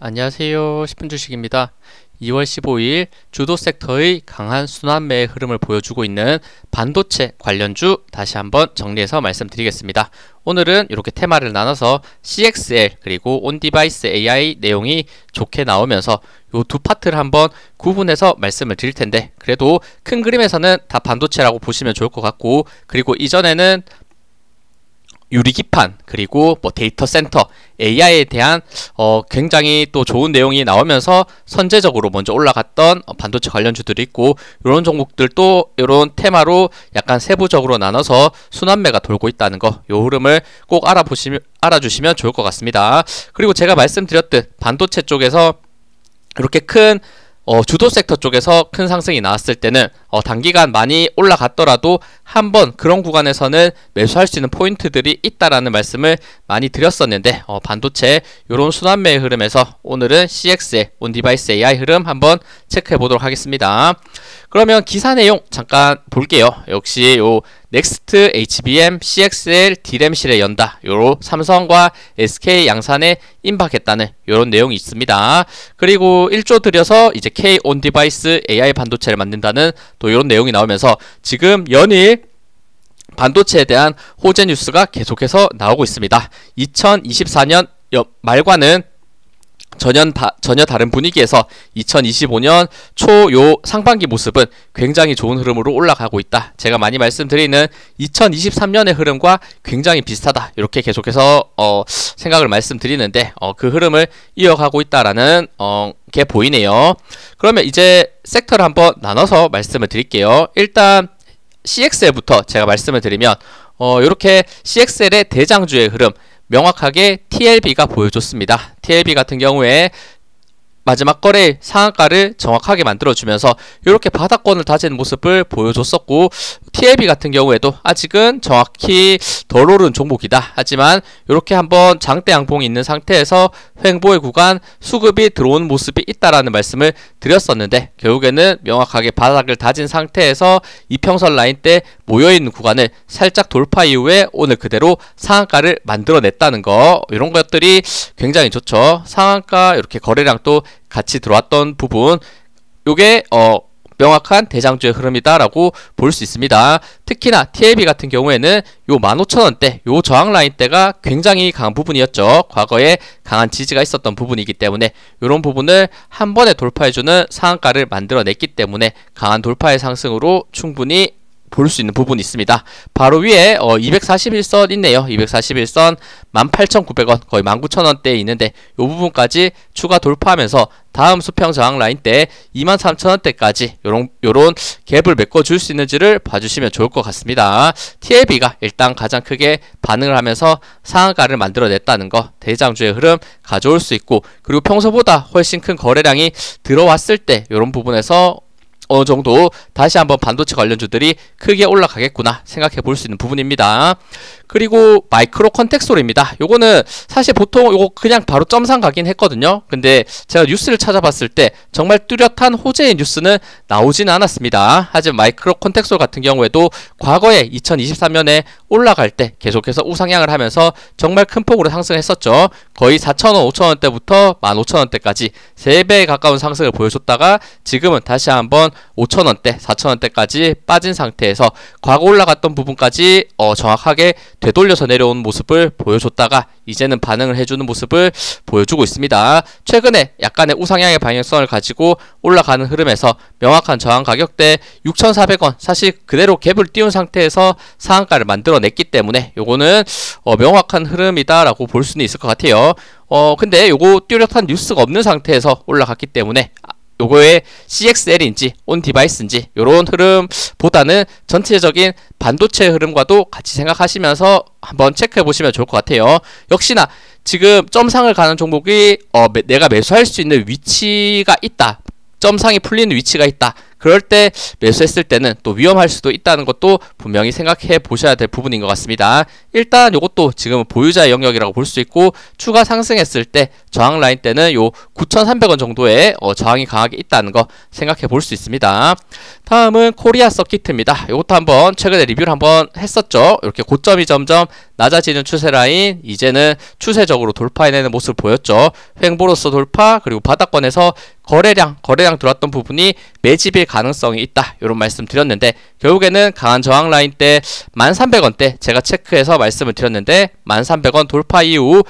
안녕하세요. 10분 주식입니다. 2월 15일 주도 섹터의 강한 순환매의 흐름을 보여주고 있는 반도체 관련주 다시 한번 정리해서 말씀드리겠습니다. 오늘은 이렇게 테마를 나눠서 CXL 그리고 온디바이스 AI 내용이 좋게 나오면서 이 두 파트를 한번 구분해서 말씀을 드릴 텐데, 그래도 큰 그림에서는 다 반도체라고 보시면 좋을 것 같고, 그리고 이전에는 유리기판 그리고 데이터 센터 AI에 대한 굉장히 또 좋은 내용이 나오면서 선제적으로 먼저 올라갔던 반도체 관련주들이 있고, 이런 종목들도 이런 테마로 약간 세부적으로 나눠서 순환매가 돌고 있다는 거, 이 흐름을 꼭 알아주시면 좋을 것 같습니다. 그리고 제가 말씀드렸듯 반도체 쪽에서 이렇게 큰 주도 섹터 쪽에서 큰 상승이 나왔을 때는 단기간 많이 올라갔더라도 한번 그런 구간에서는 매수할 수 있는 포인트들이 있다라는 말씀을 많이 드렸었는데, 반도체 이런 순환매의 흐름에서 오늘은 CXL 온디바이스 AI 흐름 한번 체크해 보도록 하겠습니다. 그러면 기사 내용 잠깐 볼게요. 역시 요 넥스트 HBM CXL D램실에 연다, 요로 삼성과 SK 양산에 임박했다는 요런 내용이 있습니다. 그리고 1조 들여서 이제 K 온디바이스 AI 반도체를 만든다는 또 요런 내용이 나오면서 지금 연일 반도체에 대한 호재 뉴스가 계속해서 나오고 있습니다. 2024년 말과는 전혀 다른 분위기에서 2025년 초 요 상반기 모습은 굉장히 좋은 흐름으로 올라가고 있다. 제가 많이 말씀드리는 2023년의 흐름과 굉장히 비슷하다, 이렇게 계속해서 생각을 말씀드리는데, 그 흐름을 이어가고 있다라는 게 보이네요. 그러면 이제 섹터를 한번 나눠서 말씀을 드릴게요. 일단 CXL부터 제가 말씀을 드리면 이렇게 CXL의 대장주의 흐름 명확하게 TLB가 보여줬습니다. TLB 같은 경우에 마지막 거래 상한가를 정확하게 만들어주면서 이렇게 바닥권을 다진 모습을 보여줬었고, TLB 같은 경우에도 아직은 정확히 덜 오른 종목이다. 하지만 이렇게 한번 장대 양봉이 있는 상태에서 횡보의 구간 수급이 들어오는 모습이 있다라는 말씀을 드렸었는데, 결국에는 명확하게 바닥을 다진 상태에서 이평선 라인대 모여있는 구간을 살짝 돌파 이후에 오늘 그대로 상한가를 만들어냈다는 거, 이런 것들이 굉장히 좋죠. 상한가 이렇게 거래량 또 같이 들어왔던 부분, 요게 명확한 대장주의 흐름이다라고 볼 수 있습니다. 특히나 TLB 같은 경우에는 요 15,000원대, 요 저항 라인대가 굉장히 강한 부분이었죠. 과거에 강한 지지가 있었던 부분이기 때문에 이런 부분을 한 번에 돌파해주는 상한가를 만들어냈기 때문에 강한 돌파의 상승으로 충분히 볼 수 있는 부분이 있습니다. 바로 위에 241선 있네요. 241선 18,900원, 거의 19,000원대에 있는데 이 부분까지 추가 돌파하면서 다음 수평 저항 라인 때 23,000원대까지 요런 갭을 메꿔줄 수 있는지를 봐주시면 좋을 것 같습니다. TLB가 일단 가장 크게 반응을 하면서 상한가를 만들어냈다는 거, 대장주의 흐름 가져올 수 있고, 그리고 평소보다 훨씬 큰 거래량이 들어왔을 때 이런 부분에서 어느 정도 다시 한번 반도체 관련주들이 크게 올라가겠구나 생각해 볼 수 있는 부분입니다. 그리고 마이크로 컨텍솔입니다. 요거는 사실 보통 요거 그냥 바로 점상 가긴 했거든요. 근데 제가 뉴스를 찾아봤을 때 정말 뚜렷한 호재의 뉴스는 나오지는 않았습니다. 하지만 마이크로 컨텍솔 같은 경우에도 과거에 2023년에 올라갈 때 계속해서 우상향을 하면서 정말 큰 폭으로 상승했었죠. 거의 4,000원, 5,000원대부터 15,000원대까지 3배에 가까운 상승을 보여줬다가 지금은 다시 한번 5,000원대, 4,000원대까지 빠진 상태에서 과거 올라갔던 부분까지 정확하게 되돌려서 내려온 모습을 보여줬다가 이제는 반응을 해주는 모습을 보여주고 있습니다. 최근에 약간의 우상향의 방향성을 가지고 올라가는 흐름에서 명확한 저항 가격대 6,400원, 사실 그대로 갭을 띄운 상태에서 상한가를 만들어냈기 때문에 요거는 명확한 흐름이다라고 볼 수는 있을 것 같아요. 근데 요거 뚜렷한 뉴스가 없는 상태에서 올라갔기 때문에 요거의 CXL인지 온디바이스인지 요런 흐름보다는 전체적인 반도체 흐름과도 같이 생각하시면서 한번 체크해 보시면 좋을 것 같아요. 역시나 지금 점상을 가는 종목이 내가 매수할 수 있는 위치가 있다, 점상이 풀리는 위치가 있다, 그럴 때 매수했을 때는 또 위험할 수도 있다는 것도 분명히 생각해 보셔야 될 부분인 것 같습니다. 일단 요것도 지금 보유자의 영역이라고 볼 수 있고, 추가 상승했을 때 저항 라인 때는 요 9,300원 정도의 저항이 강하게 있다는 거 생각해 볼 수 있습니다. 다음은 코리아 서킷입니다. 이것도 한번 최근에 리뷰를 한번 했었죠. 이렇게 고점이 점점 낮아지는 추세 라인, 이제는 추세적으로 돌파해내는 모습을 보였죠. 횡보로서 돌파, 그리고 바닥권에서 거래량 들어왔던 부분이 매집일 가능성이 있다, 이런 말씀 드렸는데, 결국에는 강한 저항 라인 때 1300원대 제가 체크해서 말씀을 드렸는데, 1300원 돌파 이후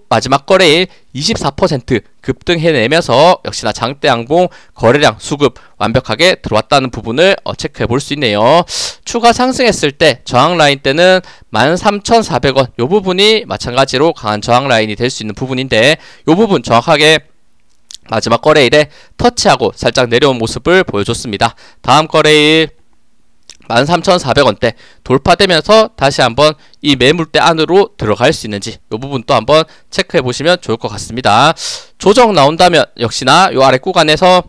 마지막 거래일 24% 급등해내면서 역시나 장대 양봉 거래량 수급 완벽하게 들어왔다는 부분을 체크해 볼 수 있네요. 추가 상승했을 때 저항 라인 때는 13,400원, 요 부분이 마찬가지로 강한 저항 라인이 될 수 있는 부분인데, 요 부분 정확하게 마지막 거래일에 터치하고 살짝 내려온 모습을 보여줬습니다. 다음 거래일 13,400원대 돌파되면서 다시 한번 이 매물대 안으로 들어갈 수 있는지, 이 부분 또 한번 체크해 보시면 좋을 것 같습니다. 조정 나온다면 역시나 이 아래 구간에서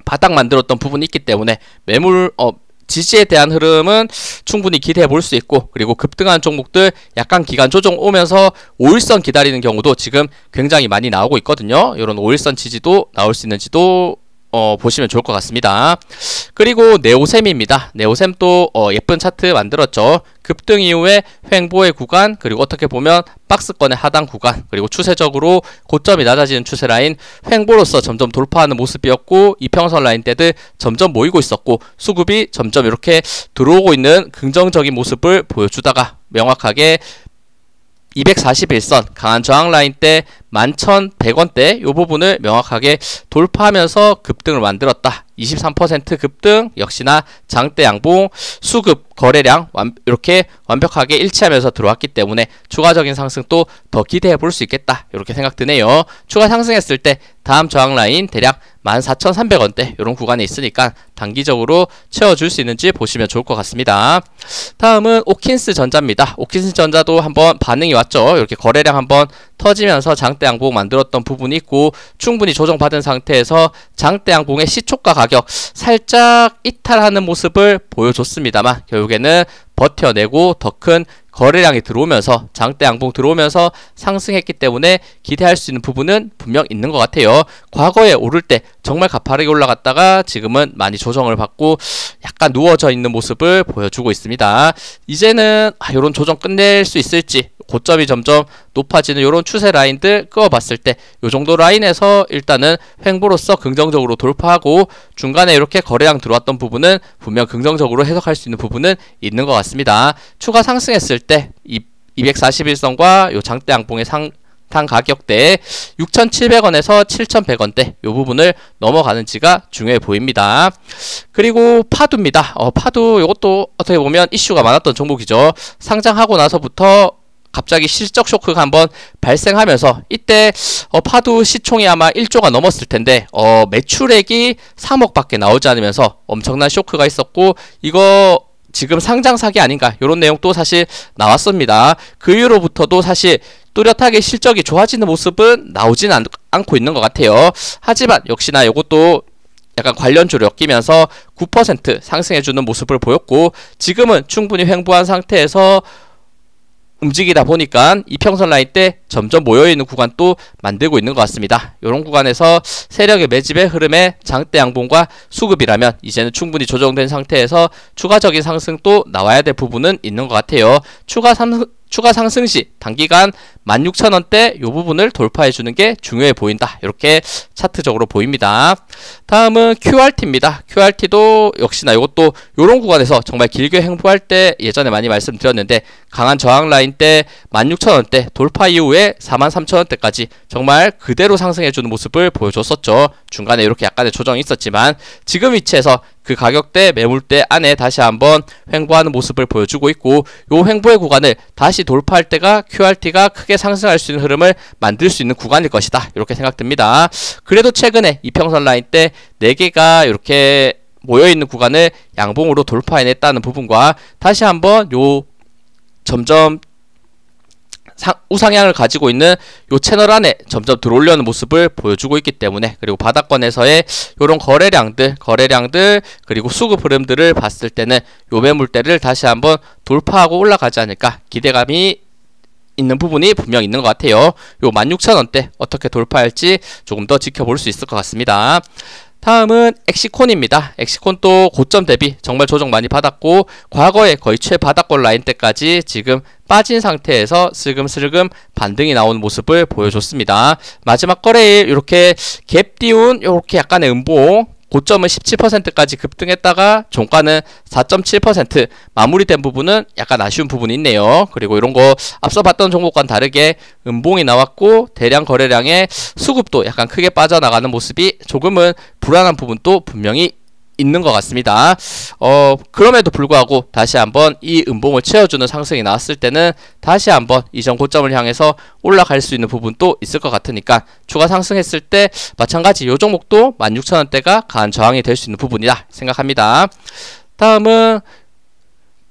바닥 만들었던 부분이 있기 때문에 매물 지지에 대한 흐름은 충분히 기대해 볼 수 있고, 그리고 급등한 종목들 약간 기간 조정 오면서 5일선 기다리는 경우도 지금 굉장히 많이 나오고 있거든요. 이런 5일선 지지도 나올 수 있는지도 보시면 좋을 것 같습니다. 그리고 네오셈입니다. 네오셈 또 예쁜 차트 만들었죠. 급등 이후에 횡보의 구간, 그리고 어떻게 보면 박스권의 하단 구간, 그리고 추세적으로 고점이 낮아지는 추세 라인, 횡보로서 점점 돌파하는 모습이었고, 이평선 라인 때들 점점 모이고 있었고, 수급이 점점 이렇게 들어오고 있는 긍정적인 모습을 보여주다가 명확하게 241선 강한 저항 라인 때 11,100원대 이 부분을 명확하게 돌파하면서 급등을 만들었다. 23% 급등, 역시나 장대 양봉, 수급, 거래량 이렇게 완벽하게 일치하면서 들어왔기 때문에 추가적인 상승 또 더 기대해 볼 수 있겠다, 이렇게 생각 드네요. 추가 상승했을 때 다음 저항 라인 대략 14,300원대 이런 구간에 있으니까 단기적으로 채워줄 수 있는지 보시면 좋을 것 같습니다. 다음은 오킨스 전자입니다. 오킨스 전자도 한번 반응이 왔죠. 이렇게 거래량 한번 터지면서 장대 양봉 만들었던 부분이 있고, 충분히 조정받은 상태에서 장대 양봉의 시초가 가격 살짝 이탈하는 모습을 보여줬습니다만, 결국에는 버텨내고 더 큰 거래량이 들어오면서 장대 양봉 들어오면서 상승했기 때문에 기대할 수 있는 부분은 분명 있는 것 같아요. 과거에 오를 때 정말 가파르게 올라갔다가 지금은 많이 조정을 받고 약간 누워져 있는 모습을 보여주고 있습니다. 이제는 이런 조정 끝낼 수 있을지, 고점이 점점 높아지는 이런 추세 라인들 끄어봤을 때 이 정도 라인에서 일단은 횡보로서 긍정적으로 돌파하고, 중간에 이렇게 거래량 들어왔던 부분은 분명 긍정적으로 해석할 수 있는 부분은 있는 것 같습니다. 추가 상승했을 때 241선과 요 장대 양봉의 상단 가격대 6,700원에서 7,100원대 이 부분을 넘어가는지가 중요해 보입니다. 그리고 파두입니다. 파두 이것도 어떻게 보면 이슈가 많았던 종목이죠. 상장하고 나서부터 갑자기 실적 쇼크가 한번 발생하면서 이때 파두 시총이 아마 1조가 넘었을 텐데 매출액이 3억밖에 나오지 않으면서 엄청난 쇼크가 있었고, 이거 지금 상장 사기 아닌가, 이런 내용도 사실 나왔습니다. 그 이후로부터도 사실 뚜렷하게 실적이 좋아지는 모습은 나오진 않고 있는 것 같아요. 하지만 역시나 이것도 약간 관련주를 엮이면서 9% 상승해주는 모습을 보였고, 지금은 충분히 횡보한 상태에서 움직이다 보니까 이평선 라인 때 점점 모여있는 구간 또 만들고 있는 것 같습니다. 이런 구간에서 세력의 매집의 흐름에 장대 양봉과 수급이라면 이제는 충분히 조정된 상태에서 추가적인 상승도 나와야 될 부분은 있는 것 같아요. 추가 상승 시 단기간 16,000원대 이 부분을 돌파해주는 게 중요해 보인다, 이렇게 차트적으로 보입니다. 다음은 QRT입니다. QRT도 역시나 이것도 이런 구간에서 정말 길게 횡보할 때 예전에 많이 말씀드렸는데, 강한 저항 라인 때 16,000원대 돌파 이후에 43,000원대까지 정말 그대로 상승해주는 모습을 보여줬었죠. 중간에 이렇게 약간의 조정이 있었지만 지금 위치에서 그 가격대 매물대 안에 다시 한번 횡보하는 모습을 보여주고 있고, 요 횡보의 구간을 다시 돌파할 때가 QRT가 크게 상승할 수 있는 흐름을 만들 수 있는 구간일 것이다, 이렇게 생각됩니다. 그래도 최근에 이평선 라인 때 4개가 이렇게 모여있는 구간을 양봉으로 돌파해냈다는 부분과 다시 한번 요 점점 우상향을 가지고 있는 요 채널 안에 점점 들어오려는 모습을 보여주고 있기 때문에, 그리고 바닥권에서의 요런 거래량들 그리고 수급 흐름들을 봤을 때는 요 매물대를 다시 한번 돌파하고 올라가지 않을까 기대감이 있는 부분이 분명 있는 것 같아요. 요 16,000원대 어떻게 돌파할지 조금 더 지켜볼 수 있을 것 같습니다. 다음은 엑시콘입니다. 엑시콘도 고점 대비 정말 조정 많이 받았고, 과거에 거의 최바닥권 라인대까지 지금 빠진 상태에서 슬금슬금 반등이 나오는 모습을 보여줬습니다. 마지막 거래일 이렇게 갭 띄운 이렇게 약간의 음봉, 고점은 17%까지 급등했다가 종가는 4.7% 마무리된 부분은 약간 아쉬운 부분이 있네요. 그리고 이런 거 앞서 봤던 종목과는 다르게 음봉이 나왔고, 대량 거래량의 수급도 약간 크게 빠져나가는 모습이 조금은 불안한 부분도 분명히 있는 것 같습니다. 그럼에도 불구하고 다시 한번 이 음봉을 채워주는 상승이 나왔을 때는 다시 한번 이전 고점을 향해서 올라갈 수 있는 부분도 있을 것 같으니까, 추가 상승했을 때 마찬가지 요 종목도 16,000원대가 강한 저항이 될 수 있는 부분이다 생각합니다. 다음은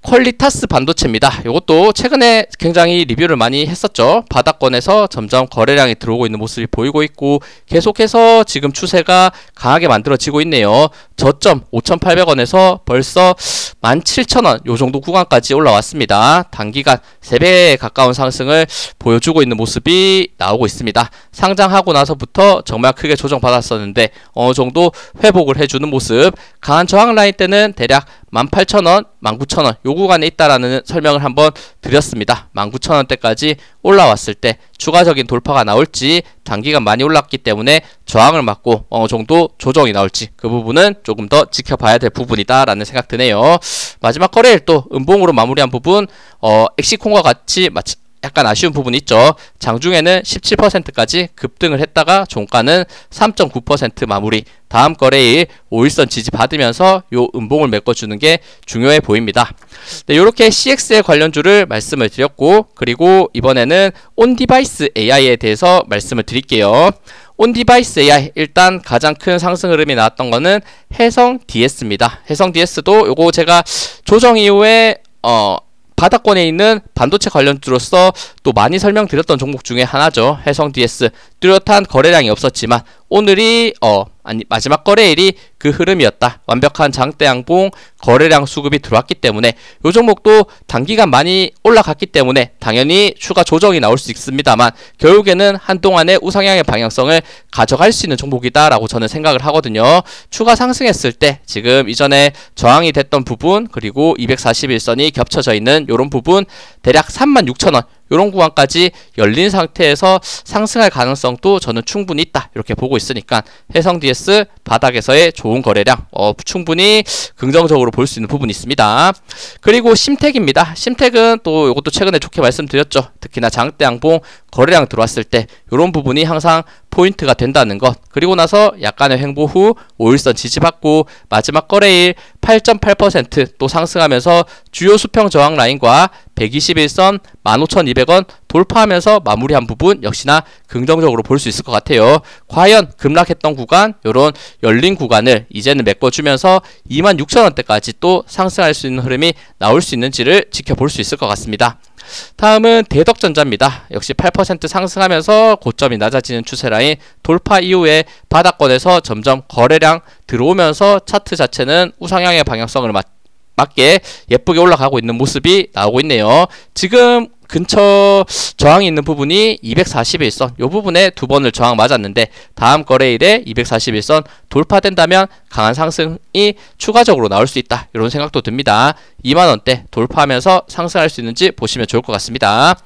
퀄리타스 반도체입니다. 이것도 최근에 굉장히 리뷰를 많이 했었죠. 바닥권에서 점점 거래량이 들어오고 있는 모습이 보이고 있고, 계속해서 지금 추세가 강하게 만들어지고 있네요. 저점 5,800원에서 벌써 17,000원 요 정도 구간까지 올라왔습니다. 단기간 3배에 가까운 상승을 보여주고 있는 모습이 나오고 있습니다. 상장하고 나서부터 정말 크게 조정받았었는데 어느 정도 회복을 해주는 모습, 강한 저항 라인 때는 대략 18,000원, 19,000원 요 구간에 있다라는 설명을 한번 드렸습니다. 19,000원대까지 올라왔을 때 추가적인 돌파가 나올지, 단기간 많이 올랐기 때문에 저항을 맞고 어느 정도 조정이 나올지, 그 부분은 조금 더 지켜봐야 될 부분이다 라는 생각 드네요. 마지막 거래일 또 음봉으로 마무리한 부분, 엑시콘과 같이 약간 아쉬운 부분이 있죠. 장중에는 17%까지 급등을 했다가 종가는 3.9% 마무리, 다음 거래일 5일선 지지 받으면서 요 음봉을 메꿔주는 게 중요해 보입니다. 네, 이렇게 CXL 관련주를 말씀을 드렸고, 그리고 이번에는 온디바이스 AI에 대해서 말씀을 드릴게요. 온디바이스 AI, 일단 가장 큰 상승 흐름이 나왔던 거는 해성 DS입니다. 해성 DS도 요거 제가 조정 이후에 바닥권에 있는 반도체 관련주로서 또 많이 설명드렸던 종목 중에 하나죠. 해성 DS 뚜렷한 거래량이 없었지만 오늘이 마지막 거래일이 그 흐름이었다. 완벽한 장대 양봉 거래량 수급이 들어왔기 때문에 이 종목도 단기간 많이 올라갔기 때문에 당연히 추가 조정이 나올 수 있습니다만, 결국에는 한동안의 우상향의 방향성을 가져갈 수 있는 종목이다 라고 저는 생각을 하거든요. 추가 상승했을 때 지금 이전에 저항이 됐던 부분, 그리고 241선이 겹쳐져 있는 이런 부분, 대략 36,000원 요런 구간까지 열린 상태에서 상승할 가능성도 저는 충분히 있다 이렇게 보고 있으니까, 해성 DS 바닥에서의 좋은 거래량 충분히 긍정적으로 볼 수 있는 부분이 있습니다. 그리고 심택입니다. 심택은 또 이것도 최근에 좋게 말씀드렸죠. 특히나 장대 양봉 거래량 들어왔을 때 이런 부분이 항상 포인트가 된다는 것, 그리고 나서 약간의 횡보 후 5일선 지지받고 마지막 거래일 8.8% 또 상승하면서 주요 수평 저항 라인과 121선 15,200원 돌파하면서 마무리한 부분 역시나 긍정적으로 볼 수 있을 것 같아요. 과연 급락했던 구간, 요런 열린 구간을 이제는 메꿔주면서 26,000원대까지 또 상승할 수 있는 흐름이 나올 수 있는지를 지켜볼 수 있을 것 같습니다. 다음은 대덕전자입니다. 역시 8% 상승하면서 고점이 낮아지는 추세라인 돌파 이후에 바닥권에서 점점 거래량 들어오면서 차트 자체는 우상향의 방향성을 맞게 예쁘게 올라가고 있는 모습이 나오고 있네요. 지금 근처 저항이 있는 부분이 241선, 요 부분에 두 번을 저항 맞았는데 다음 거래일에 241선 돌파된다면 강한 상승이 추가적으로 나올 수 있다 이런 생각도 듭니다. 2만원대 돌파하면서 상승할 수 있는지 보시면 좋을 것 같습니다.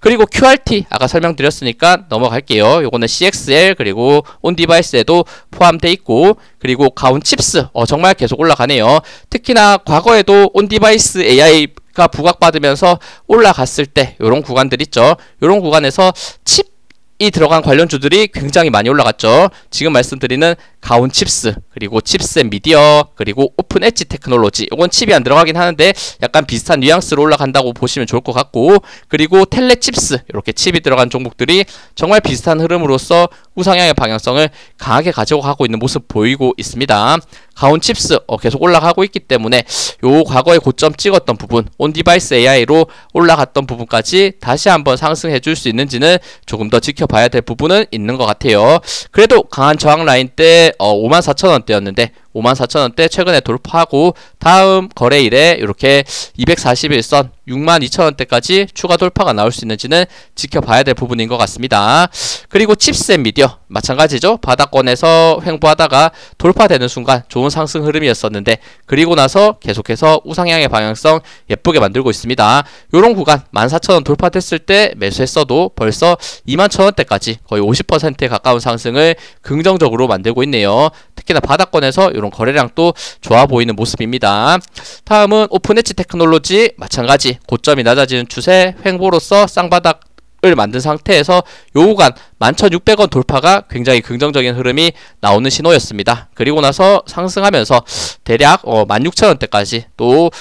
그리고 QRT 아까 설명드렸으니까 넘어갈게요. 요거는 CXL 그리고 온디바이스에도 포함되어 있고, 그리고 가온칩스 정말 계속 올라가네요. 특히나 과거에도 온디바이스 AI가 부각받으면서 올라갔을 때 요런 구간들 있죠. 요런 구간에서 칩이 들어간 관련주들이 굉장히 많이 올라갔죠. 지금 말씀드리는 가온 칩스, 그리고 칩셋 미디어, 그리고 오픈 엣지 테크놀로지, 이건 칩이 안 들어가긴 하는데 약간 비슷한 뉘앙스로 올라간다고 보시면 좋을 것 같고, 그리고 텔레 칩스, 이렇게 칩이 들어간 종목들이 정말 비슷한 흐름으로서 우상향의 방향성을 강하게 가지고 가고 있는 모습 보이고 있습니다. 가온 칩스 계속 올라가고 있기 때문에 요 과거에 고점 찍었던 부분, 온디바이스 AI로 올라갔던 부분까지 다시 한번 상승해 줄 수 있는지는 조금 더 지켜봐야 될 부분은 있는 것 같아요. 그래도 강한 저항 라인 때 54,000원대였는데 54,000원대 최근에 돌파하고 다음 거래일에 이렇게 241선 62,000원대까지 추가 돌파가 나올 수 있는지는 지켜봐야 될 부분인 것 같습니다. 그리고 칩셋 미디어 마찬가지죠. 바닥권에서 횡보하다가 돌파되는 순간 좋은 상승 흐름이었었는데 그리고 나서 계속해서 우상향의 방향성 예쁘게 만들고 있습니다. 요런 구간 14,000원 돌파됐을 때 매수했어도 벌써 21,000원대까지 거의 50%에 가까운 상승을 긍정적으로 만들고 있네요. 특히나 바닥권에서 이런 거래량도 좋아 보이는 모습입니다. 다음은 오픈 엣지 테크놀로지 마찬가지 고점이 낮아지는 추세 횡보로서 쌍바닥을 만든 상태에서 요 구간 11,600원 돌파가 굉장히 긍정적인 흐름이 나오는 신호였습니다. 그리고 나서 상승하면서 대략 16,000원대까지 또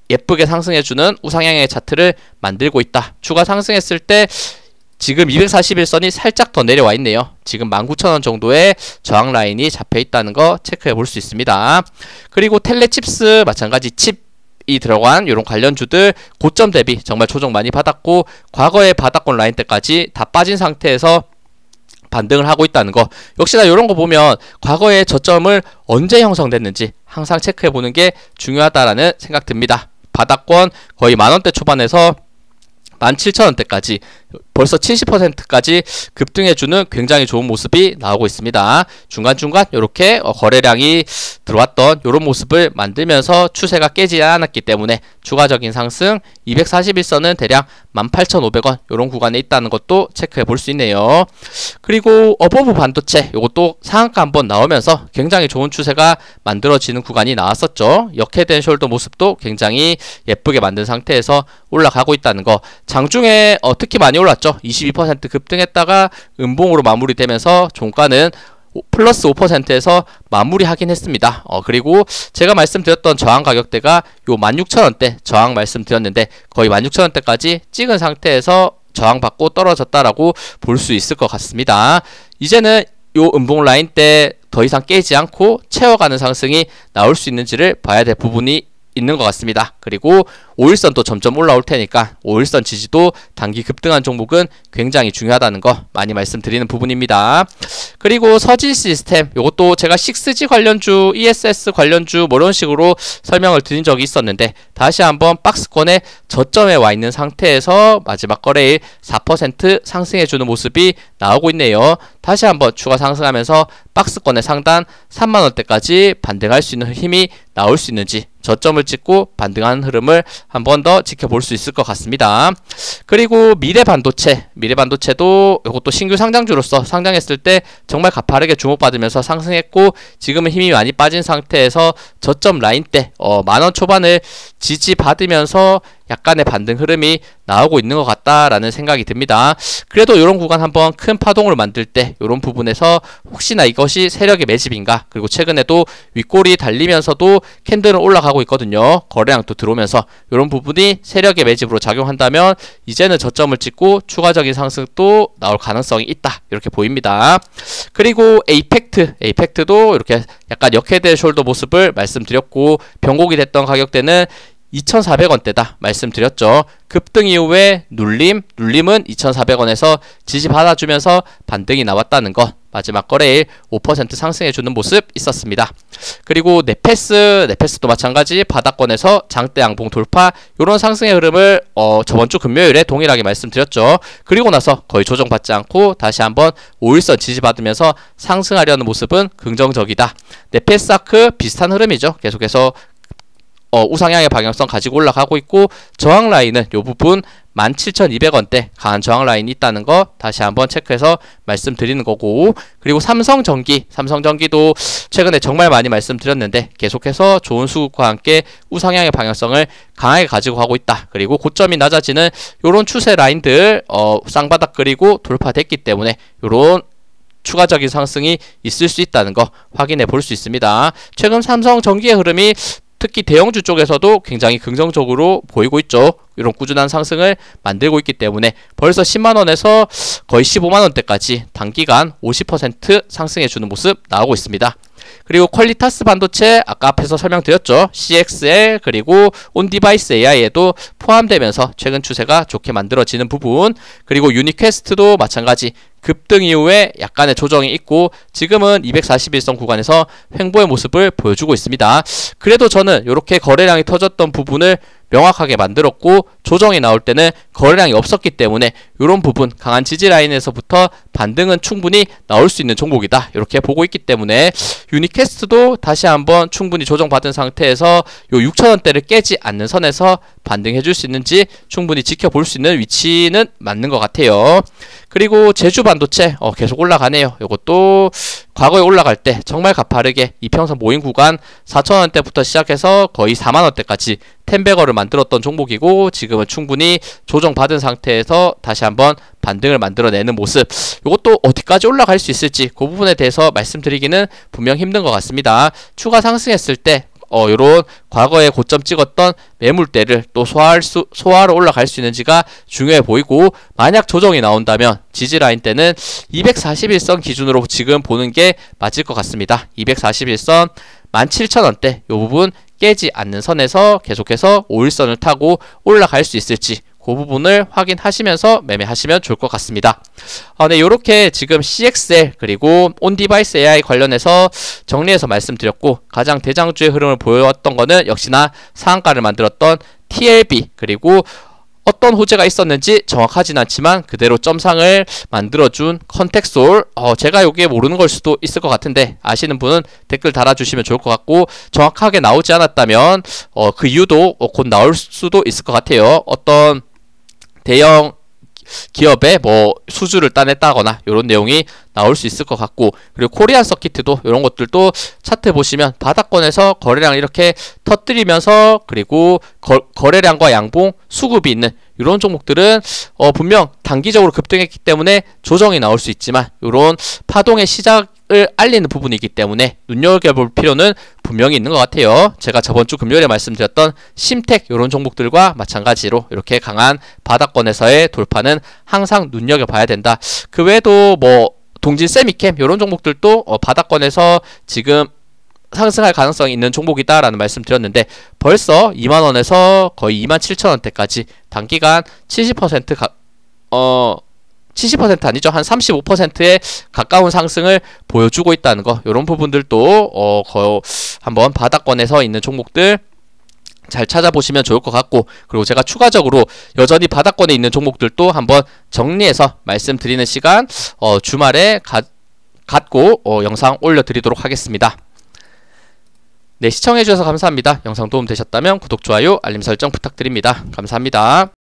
예쁘게 상승해주는 우상향의 차트를 만들고 있다. 추가 상승했을 때 지금 241선이 살짝 더 내려와 있네요. 지금 19,000원 정도의 저항 라인이 잡혀 있다는 거 체크해 볼 수 있습니다. 그리고 텔레칩스 마찬가지 칩이 들어간 이런 관련주들 고점 대비 정말 조정 많이 받았고 과거의 바닥권 라인 때까지 다 빠진 상태에서 반등을 하고 있다는 거, 역시나 이런 거 보면 과거의 저점을 언제 형성됐는지 항상 체크해 보는 게 중요하다라는 생각 듭니다. 바닥권 거의 만원대 초반에서 17,000원대까지 벌써 70%까지 급등해주는 굉장히 좋은 모습이 나오고 있습니다. 중간중간 이렇게 거래량이 들어왔던 이런 모습을 만들면서 추세가 깨지지 않았기 때문에 추가적인 상승 241선은 대략 18,500원 이런 구간에 있다는 것도 체크해 볼 수 있네요. 그리고 어버브 반도체 이것도 상한가 한번 나오면서 굉장히 좋은 추세가 만들어지는 구간이 나왔었죠. 역회된 숄더 모습도 굉장히 예쁘게 만든 상태에서 올라가고 있다는 거, 장중에 특히 많이 올랐죠. 22% 급등했다가 음봉으로 마무리되면서 종가는 플러스 5%에서 마무리하긴 했습니다. 그리고 제가 말씀드렸던 저항 가격대가 요 16,000원대 저항 말씀드렸는데 거의 16,000원대까지 찍은 상태에서 저항받고 떨어졌다라고 볼 수 있을 것 같습니다. 이제는 요 음봉 라인 때 더 이상 깨지 않고 채워가는 상승이 나올 수 있는지를 봐야 될 부분이 있는 것 같습니다. 그리고 5일선도 점점 올라올 테니까 5일선 지지도 단기 급등한 종목은 굉장히 중요하다는 거 많이 말씀드리는 부분입니다. 그리고 서진 시스템 이것도 제가 6G 관련주, ESS 관련주 뭐 이런 식으로 설명을 드린 적이 있었는데 다시 한번 박스권에 저점에 와 있는 상태에서 마지막 거래일 4% 상승해주는 모습이 나오고 있네요. 다시 한번 추가 상승하면서 박스권의 상단 3만원대까지 반등할 수 있는 힘이 나올 수 있는지 저점을 찍고 반등하는 흐름을 한 번 더 지켜볼 수 있을 것 같습니다. 그리고 미래반도체도 이것도 신규 상장주로서 상장했을 때 정말 가파르게 주목받으면서 상승했고 지금은 힘이 많이 빠진 상태에서 저점 라인 때 만원 초반을 지지받으면서 약간의 반등 흐름이 나오고 있는 것 같다라는 생각이 듭니다. 그래도 이런 구간 한번 큰 파동을 만들 때 이런 부분에서 혹시나 이것이 세력의 매집인가, 그리고 최근에도 윗골이 달리면서도 캔들은 올라가고 있거든요. 거래량도 들어오면서 이런 부분이 세력의 매집으로 작용한다면 이제는 저점을 찍고 추가적인 상승도 나올 가능성이 있다 이렇게 보입니다. 그리고 에이펙트도 이렇게 약간 역회된 숄더 모습을 말씀드렸고 변곡이 됐던 가격대는 2,400원대다 말씀드렸죠. 급등 이후에 눌림은 2,400원에서 지지 받아주면서 반등이 나왔다는 것, 마지막 거래일 5% 상승해주는 모습 있었습니다. 그리고 네페스도 마찬가지 바닥권에서 장대 양봉 돌파 이런 상승의 흐름을 저번주 금요일에 동일하게 말씀드렸죠. 그리고 나서 거의 조정받지 않고 다시 한번 5일선 지지받으면서 상승하려는 모습은 긍정적이다. 네페스아크 비슷한 흐름이죠. 계속해서 우상향의 방향성 가지고 올라가고 있고 저항 라인은 이 부분 17,200원대 강한 저항 라인이 있다는 거 다시 한번 체크해서 말씀드리는 거고, 그리고 삼성전기도 최근에 정말 많이 말씀드렸는데 계속해서 좋은 수급과 함께 우상향의 방향성을 강하게 가지고 가고 있다. 그리고 고점이 낮아지는 이런 추세 라인들 쌍바닥 그리고 돌파됐기 때문에 이런 추가적인 상승이 있을 수 있다는 거 확인해 볼 수 있습니다. 최근 삼성전기의 흐름이 특히 대형주 쪽에서도 굉장히 긍정적으로 보이고 있죠. 이런 꾸준한 상승을 만들고 있기 때문에 벌써 10만원에서 거의 15만원대까지 단기간 50% 상승해주는 모습 나오고 있습니다. 그리고 퀄리타스 반도체 아까 앞에서 설명드렸죠. CXL 그리고 온디바이스 AI에도 포함되면서 최근 추세가 좋게 만들어지는 부분, 그리고 유니퀘스트도 마찬가지 급등 이후에 약간의 조정이 있고 지금은 241선 구간에서 횡보의 모습을 보여주고 있습니다. 그래도 저는 이렇게 거래량이 터졌던 부분을 명확하게 만들었고 조정이 나올 때는 거래량이 없었기 때문에 이런 부분 강한 지지 라인에서부터 반등은 충분히 나올 수 있는 종목이다 이렇게 보고 있기 때문에 유니캐스트도 다시 한번 충분히 조정받은 상태에서 요 6,000원대를 깨지 않는 선에서 반등해 줄 수 있는지 충분히 지켜볼 수 있는 위치는 맞는 것 같아요. 그리고 제주 반도체 계속 올라가네요. 이것도 과거에 올라갈 때 정말 가파르게 이평선 모임 구간 4,000원대부터 시작해서 거의 4만원대까지 텐베거를 만들었던 종목이고 지금은 충분히 조정받은 상태에서 다시 한번 반등을 만들어내는 모습, 이것도 어디까지 올라갈 수 있을지 그 부분에 대해서 말씀드리기는 분명 힘든 것 같습니다. 추가 상승했을 때 요런 과거에 고점 찍었던 매물대를 또 소화하러 올라갈 수 있는지가 중요해 보이고, 만약 조정이 나온다면 지지라인 때는 241선 기준으로 지금 보는 게 맞을 것 같습니다. 241선 17,000원대 요 부분 깨지 않는 선에서 계속해서 5일선을 타고 올라갈 수 있을지 그 부분을 확인하시면서 매매하시면 좋을 것 같습니다. 네, 요렇게 지금 CXL 그리고 온디바이스 AI 관련해서 정리해서 말씀드렸고, 가장 대장주의 흐름을 보여왔던 거는 역시나 상한가를 만들었던 TLB, 그리고 어떤 호재가 있었는지 정확하진 않지만 그대로 점상을 만들어준 컨텍솔, 제가 여기에 모르는 걸 수도 있을 것 같은데 아시는 분은 댓글 달아주시면 좋을 것 같고, 정확하게 나오지 않았다면 그 이유도 곧 나올 수도 있을 것 같아요. 어떤 대형 기업의 뭐 수주를 따냈다거나 이런 내용이 나올 수 있을 것 같고, 그리고 코리안 서키트도 이런 것들도 차트 보시면 바닥권에서 거래량을 이렇게 터뜨리면서 그리고 거래량과 양봉 수급이 있는 이런 종목들은 분명 단기적으로 급등했기 때문에 조정이 나올 수 있지만 이런 파동의 시작을 알리는 부분이기 때문에 눈여겨볼 필요는 분명히 있는 것 같아요. 제가 저번주 금요일에 말씀드렸던 심텍 이런 종목들과 마찬가지로 이렇게 강한 바닥권에서의 돌파는 항상 눈여겨봐야 된다. 그 외에도 뭐 동진 세미캠 이런 종목들도 바닥권에서 지금 상승할 가능성이 있는 종목이다 라는 말씀 드렸는데 벌써 2만원에서 거의 27,000원대까지 단기간 70% 70% 아니죠. 한 35%에 가까운 상승을 보여주고 있다는 거, 이런 부분들도 거의 한번 바닥권에서 있는 종목들 잘 찾아보시면 좋을 것 같고, 그리고 제가 추가적으로 여전히 바닥권에 있는 종목들도 한번 정리해서 말씀드리는 시간 주말에 갖고 영상 올려드리도록 하겠습니다. 네, 시청해주셔서 감사합니다. 영상 도움 되셨다면 구독, 좋아요, 알림 설정 부탁드립니다. 감사합니다.